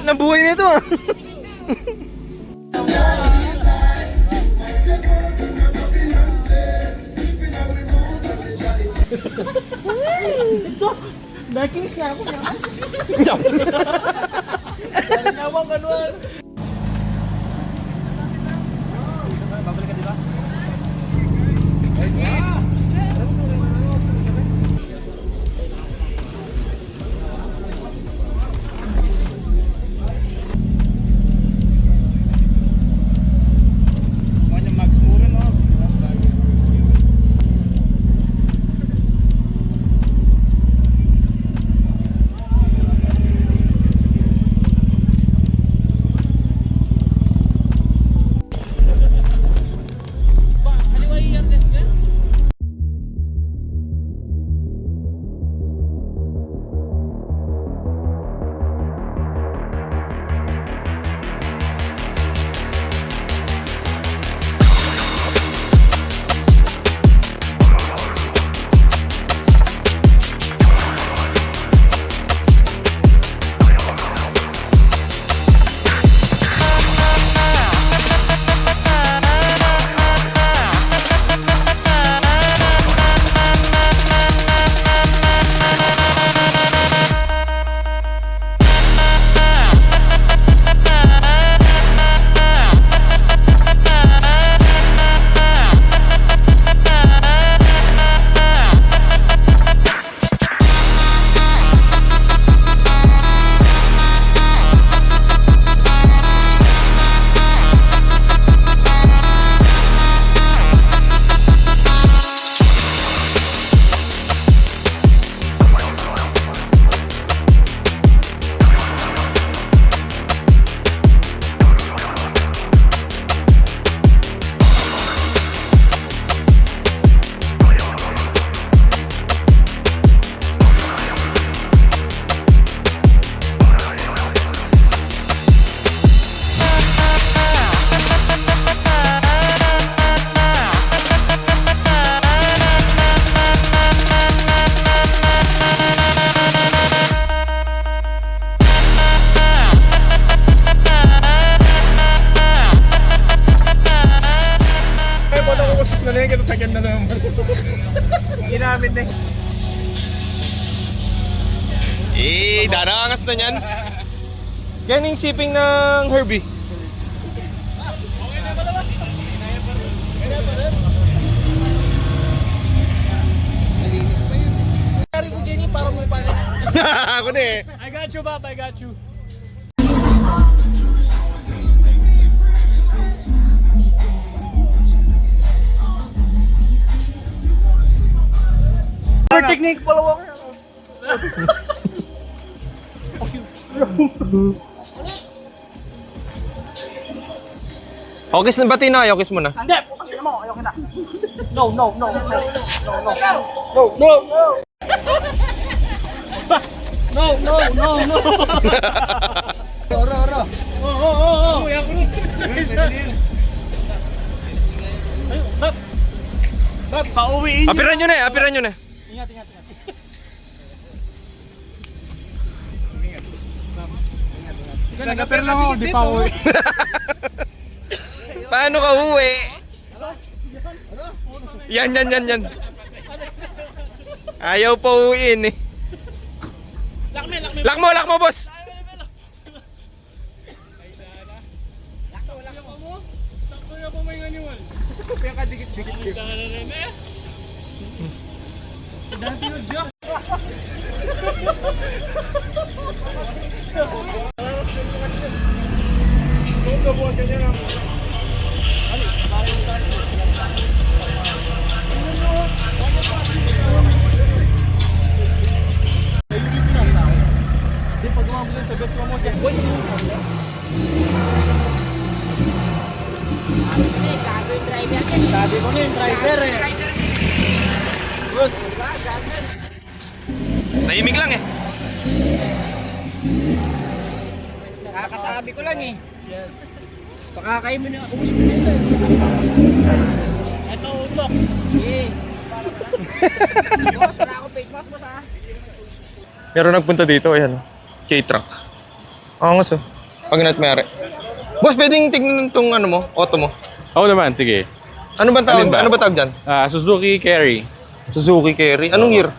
Sarap ng buhay nito ah. Nakinis nga ako. Nyawang ganuan. Babalik ka diba? Ginamit na darangas na niyan. Yan yung shipping ng Herbie. Ako na eh. I got you, Bob. I got you. Technique pala ako. Okis na ba tina? Okis mo na. Hindi, pukasin mo. Ayoko na. No. No. Oro. Oo. Bob, pauwiin. Apiran nyo na. Ingat. Nag-apir lang ako, di pa uwi. Paano ka uwi? Yan. Ayaw pa uwiin eh. Lock mo, boss. Sakto na po may ganiwan. Kaya ka dikit-dikit. Dati yung joke. Sabi ko na yung driver eh. Boss. Tahimik lang eh. Kakasabi ko lang eh. Yes. Pakakain mo na ako. Uwi mo na ito. Ito usok. Eh. Boss, wala akong face mask, boss ha. Pero nagpunta dito, ayan. K-truck. Angas oh. Pag may-ari. Boss, pwedeng tignan itong ano mo, auto mo. Oo naman, sige. Ano ba tawag? Alin ba? Ano ba tawag dyan? Suzuki Carry. Suzuki Carry. Anong year?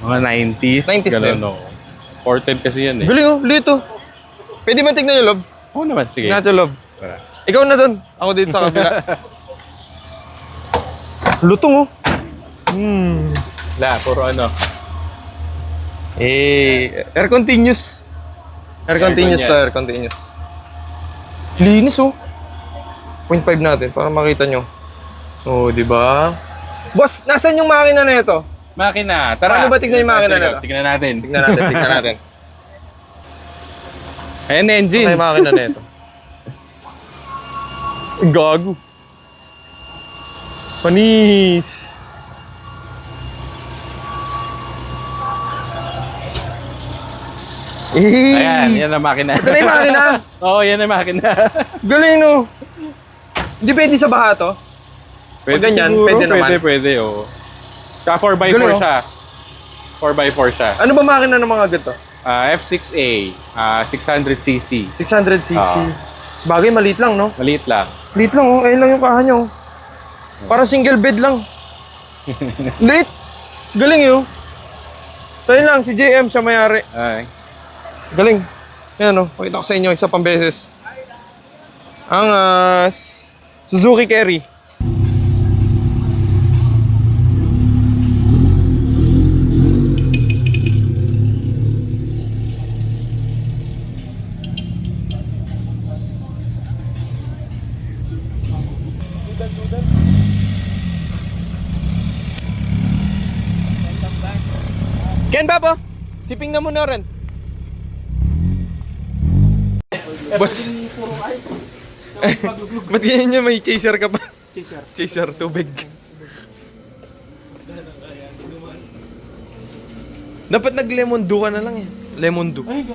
Mga 90s. 90s din. Ganun, no. 410 kasi yan eh. Galing oh, lito. Pwede ba tignan yung loob? Oo naman, sige. Tignan yung loob. Tara. Ikaw na dun. Ako dito sa kabila. Lutong oh. Puro ano. Air continuous. Air continuous Aircon to, yan. air continuous. Linis oh. 0.5 natin para makita nyo. Oh, di ba? Boss, nasaan yung makina na ito? Makina, tara. Paano ba tignan yung makina Sige, na to? Tignan natin. Tignan natin, tignan natin. Ayan, engine. Ito yung makina na ito. Gago. Panis. Ayan, yan ang makina. Ito na yung makina. Oo, yan ang makina. Galing no. Hindi pwede sa baha to. Pwede ganyan, siguro, pwede naman. Pwede, oo. Tsaka 4x4 Galing, oh. siya. 4x4 siya. Ano ba makina ng mga ganito? F6A, 600cc. 600cc. Ah. Bagay, maliit lang, no? Maliit lang. Liit lang, oh. Ayun lang yung kaha niya, oh. Para single bed lang. Liit. Galing, yun. So, yun lang, si JM siya mayari. Ay. Galing. Yan, oh. Pakita ko sa inyo, isa pang beses. Ang Suzuki Carry. Ken ba po? Siping na muna rin. Boss. Ba't ganyan nyo? May chaser ka pa? Chaser. Chaser, tubig. Dapat nag-lemon dew ka na lang eh. Lemon dew. Ay,